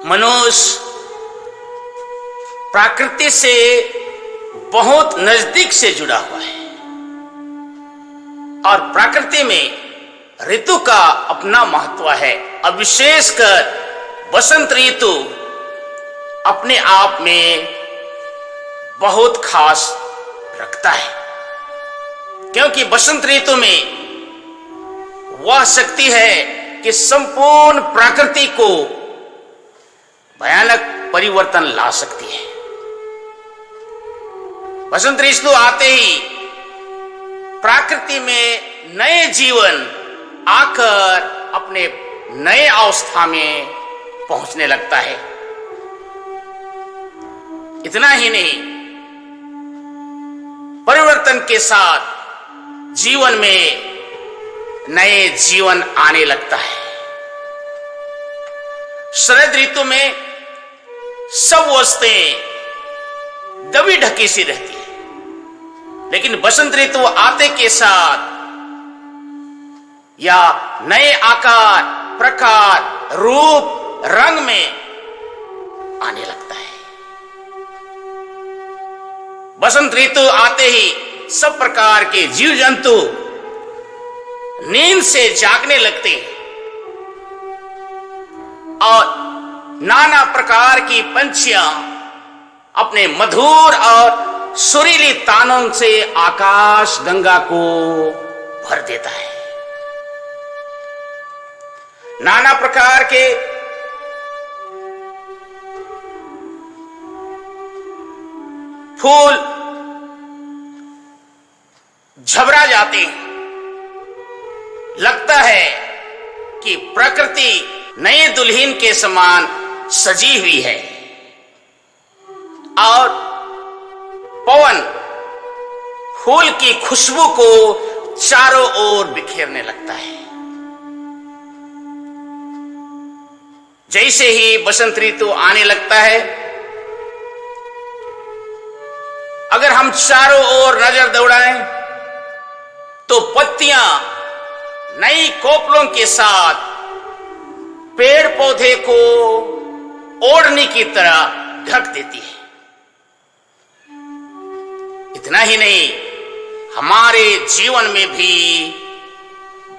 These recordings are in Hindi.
मनुष्य प्रकृति से बहुत नजदीक से जुड़ा हुआ है और प्रकृति में ऋतु का अपना महत्व है। और विशेषकर बसंत ऋतु अपने आप में बहुत खास रखता है, क्योंकि बसंत ऋतु में वह शक्ति है कि संपूर्ण प्रकृति को भयानक परिवर्तन ला सकती है। बसंत ऋतु आते ही प्रकृति में नए जीवन आकर अपने नए अवस्था में पहुंचने लगता है। इतना ही नहीं, परिवर्तन के साथ जीवन में नए जीवन आने लगता है। शरद ऋतु में सब वस्तुएं दबी ढकी सी रहती है, लेकिन बसंत ऋतु आते के साथ या नए आकार, प्रकार, रूप, रंग में आने लगता है। बसंत ऋतु आते ही सब प्रकार के जीव जंतु नींद से जागने लगते हैं और नाना प्रकार की पंछियां अपने मधुर और सुरीली तानों से आकाश गंगा को भर देता है। नाना प्रकार के फूल झबरा जाते हैं। लगता है कि प्रकृति नए दुल्हन के समान सजी हुई है और पवन फूल की खुशबू को चारों ओर बिखेरने लगता है। जैसे ही बसंत ऋतु आने लगता है, अगर हम चारों ओर नजर दौड़ाएं तो पत्तियां नई कोपलों के साथ पेड़ पौधे को ओढ़ने की तरह ढक देती है। इतना ही नहीं, हमारे जीवन में भी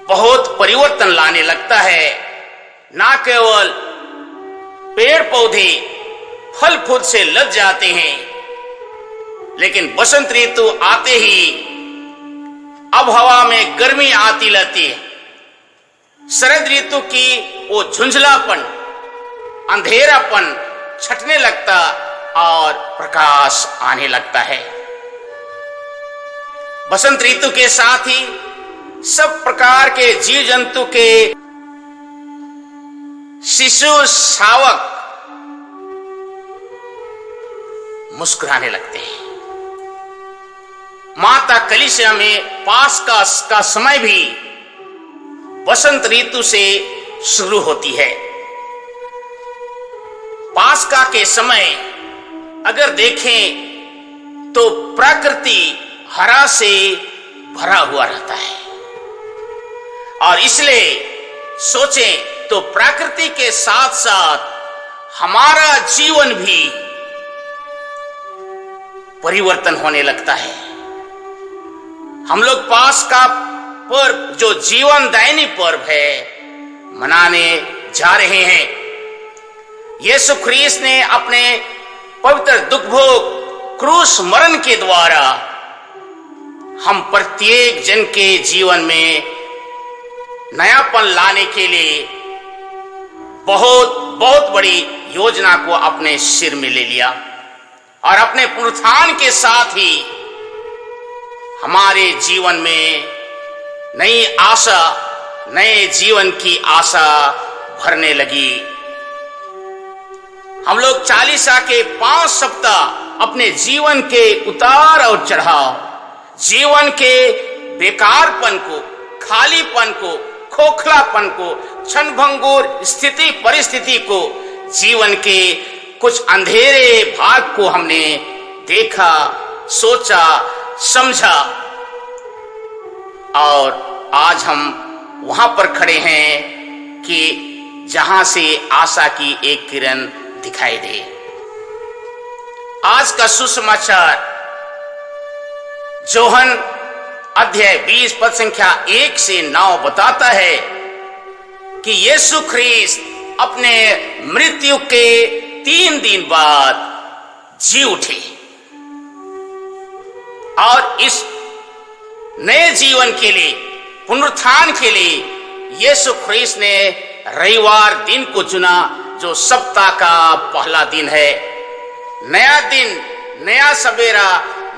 बहुत परिवर्तन लाने लगता है। ना केवल पेड़ पौधे फल फूल से लद जाते हैं, लेकिन बसंत ऋतु आते ही अब हवा में गर्मी आती रहती है। शरद ऋतु की वो झुंझलापन, अंधेरापन छटने लगता और प्रकाश आने लगता है। बसंत ऋतु के साथ ही सब प्रकार के जीव जंतु के शिशु शावक मुस्कुराने लगते हैं। माता कलिसिया में पास्का का समय भी बसंत ऋतु से शुरू होती है। पास्का के समय अगर देखें तो प्रकृति हरा से भरा हुआ रहता है और इसलिए सोचें तो प्रकृति के साथ साथ हमारा जीवन भी परिवर्तन होने लगता है। हम लोग पास्का पर्व, जो जीवनदायिनी पर्व है, मनाने जा रहे हैं। यीशु ख्रीस्त ने अपने पवित्र दुख भोग क्रूस मरण के द्वारा हम प्रत्येक जन के जीवन में नयापन लाने के लिए बहुत बहुत बड़ी योजना को अपने सिर में ले लिया और अपने पुनरुत्थान के साथ ही हमारे जीवन में नई आशा, नए जीवन की आशा भरने लगी। हम लोग चालीसा के 5 सप्ताह अपने जीवन के उतार और चढ़ाव, जीवन के बेकारपन को, खालीपन को, खोखलापन को, क्षणभंगुर स्थिति परिस्थिति को, जीवन के कुछ अंधेरे भाग को हमने देखा, सोचा, समझा और आज हम वहां पर खड़े हैं कि जहां से आशा की एक किरण दिखाई दे। आज का सुसमाचार जोहन अध्याय 20 पद संख्या 1 से 9 बताता है कि यीशु ख्रीस्त अपने मृत्यु के 3 दिन बाद जी उठे और इस नए जीवन के लिए, पुनरुत्थान के लिए यीशु ख्रीस्त ने रविवार दिन को चुना, जो सप्ताह का पहला दिन है। नया दिन, नया सवेरा,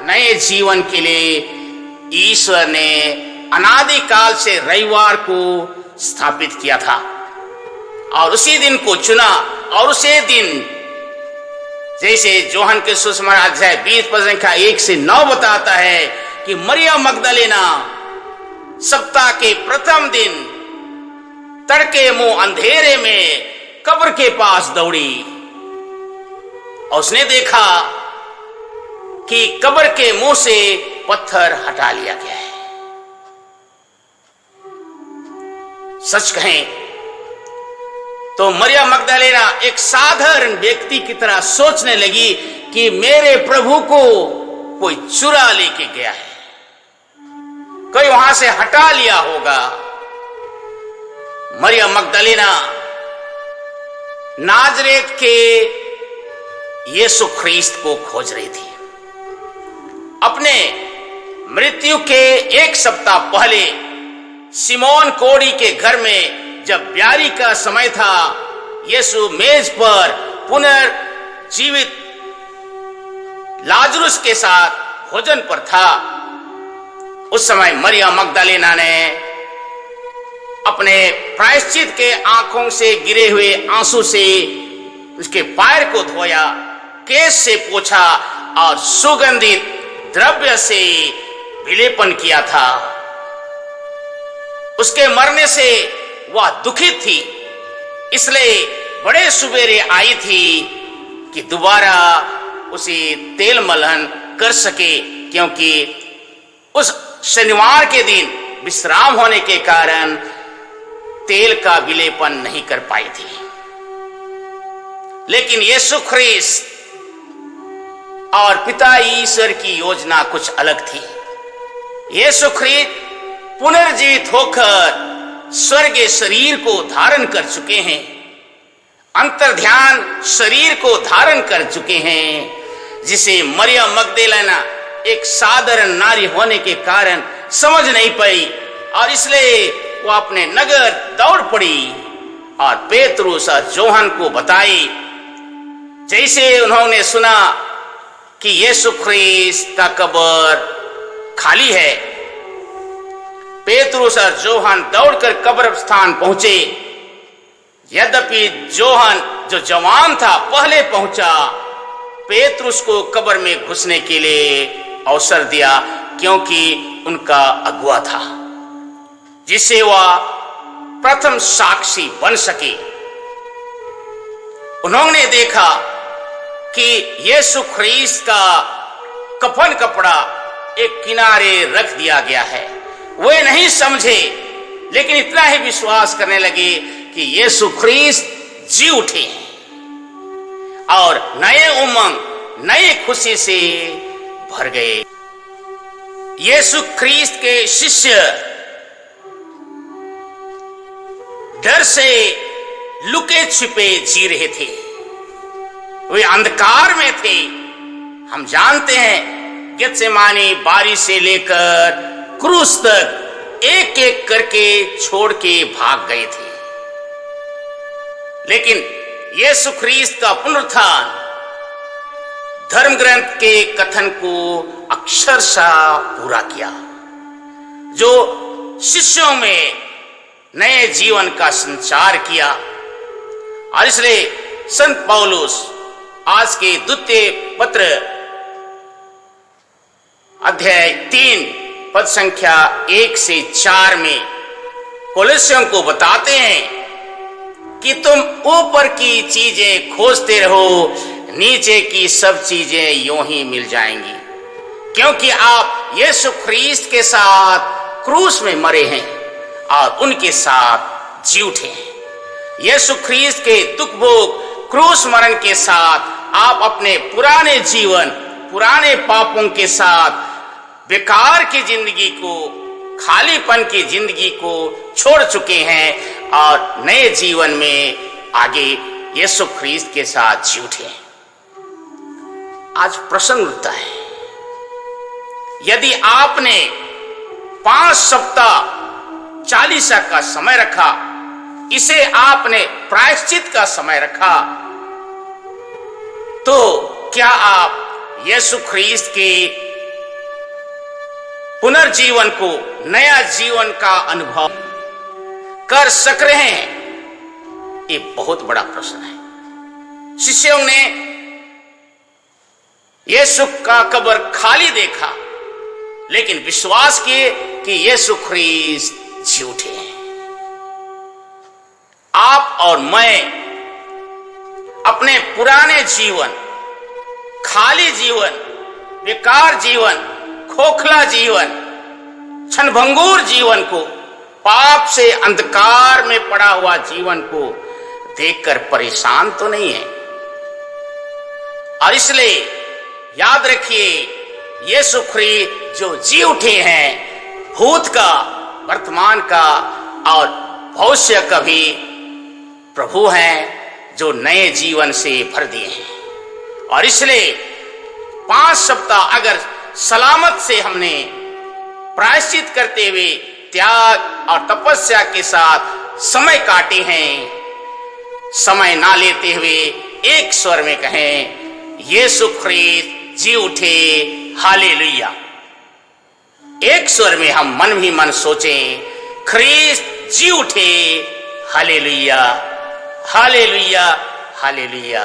नए जीवन के लिए ईश्वर ने अनादि काल से रविवार को स्थापित किया था और उसी दिन को चुना। और उसी दिन, जैसे जोहन के सुसमाचार अध्याय 20 पद संख्या 1 से 9 बताता है कि मरियम मगदलेना सप्ताह के प्रथम दिन तड़के मुंह अंधेरे में कब्र के पास दौड़ी और उसने देखा कि कब्र के मुंह से पत्थर हटा लिया गया है। सच कहें तो मरियम मगदलेना एक साधारण व्यक्ति की तरह सोचने लगी कि मेरे प्रभु को कोई चुरा लेके गया है, कोई वहां से हटा लिया होगा। मरियम मगदलेना नाजरेत के यीशु ख्रीस्त को खोज रही थी। अपने मृत्यु के 1 सप्ताह पहले सिमोन कोढ़ी के घर में जब ब्यारी का समय था, यीशु मेज पर पुनर्जीवित लाजरुस के साथ भोजन पर था। उस समय मरियम मगदलेना ने अपने प्रायश्चित के आंखों से गिरे हुए आंसू से उसके पैर को धोया, केश से पोंछा और सुगंधित द्रव्य से विलेपन किया था। उसके मरने से वह दुखित थी, इसलिए बड़े सुबेरे आई थी कि दोबारा उसे तेल मलहन कर सके, क्योंकि उस शनिवार के दिन विश्राम होने के कारण तेल का विलेपन नहीं कर पाई थी। लेकिन यीशु ख्रीस्त और पिता ईश्वर की योजना कुछ अलग थी। यीशु ख्रीस्त पुनर्जीवित होकर स्वर्गीय शरीर को धारण कर चुके हैं, अंतर्ध्यान शरीर को धारण कर चुके हैं, जिसे मरियम मगदलेना एक साधारण नारी होने के कारण समझ नहीं पाई और इसलिए वो अपने नगर दौड़ पड़ी और पेतरुस और जोहन को बताई। जैसे उन्होंने सुना कि यीशु ख्रीस्त का कब्र खाली है, पेतरुस और जोहन दौड़कर कब्र स्थान पहुंचे। यद्यपि जोहन जो जवान था पहले पहुंचा, पेतरुस को कब्र में घुसने के लिए अवसर दिया, क्योंकि उनका अगुआ था, जिसे वह प्रथम साक्षी बन सके। उन्होंने देखा कि यीशु ख्रीस्त का कफन कपड़ा एक किनारे रख दिया गया है। वे नहीं समझे, लेकिन इतना ही विश्वास करने लगे कि यीशु ख्रीस्त जी उठे और नए उमंग, नए खुशी से भर गए। यीशु ख्रीस्त के शिष्य डर से लुके छिपे जी रहे थे, वे अंधकार में थे। हम जानते हैं गेत्सेमानी बारी से लेकर क्रूस तक एक एक करके छोड़ के भाग गए थे, लेकिन यीशु ख्रीस्त का पुनरुत्थान धर्म ग्रंथ के कथन को अक्षरशः पूरा किया, जो शिष्यों में नए जीवन का संचार किया। और इसलिए संत पौलुस आज के द्वितीय पत्र अध्याय 3 पद संख्या 1 से 4 में कोलोसियों को बताते हैं कि तुम ऊपर की चीजें खोजते रहो, नीचे की सब चीजें यूं ही मिल जाएंगी, क्योंकि आप यीशु ख्रीस्त के साथ क्रूस में मरे हैं और उनके साथ जी उठे हैं। यीशु ख्रीस्त के दुख भोग क्रूस मरण के साथ आप अपने पुराने जीवन, पुराने पापों के साथ बेकार की जिंदगी को, खालीपन की जिंदगी को छोड़ चुके हैं और नए जीवन में आगे यीशु ख्रीस्त के साथ जी उठे। आज प्रश्न उठता है, यदि आपने 5 सप्ताह चालीसा का समय रखा, इसे आपने प्रायश्चित का समय रखा, तो क्या आप यीशु ख्रीस्त के पुनर्जीवन को, नया जीवन का अनुभव कर सक रहे हैं? ये बहुत बड़ा प्रश्न है। शिष्यों ने यीशु का कब्र खाली देखा, लेकिन विश्वास किए कि यीशु ख्रीस्त जी उठे हैं। आप और मैं अपने पुराने जीवन, खाली जीवन, बेकार जीवन, खोखला जीवन, क्षणभंगुर जीवन को, पाप से अंधकार में पड़ा हुआ जीवन को देखकर परेशान तो नहीं है। और इसलिए याद रखिए, यीशु ख्रीस्त जो जी उठे हैं, भूत का, वर्तमान का और भविष्य का भी प्रभु हैं, जो नए जीवन से भर दिए हैं। और इसलिए 5 सप्ताह अगर सलामत से हमने प्रायश्चित करते हुए त्याग और तपस्या के साथ समय काटे हैं, समय ना लेते हुए एक स्वर में कहें, यीशु ख्रीस्त जी उठे, हालेलुया। एक स्वर में हम मन ही मन सोचें, ख्रीस्त जी उठे, हालेलुया, हालेलुया, हालेलुया।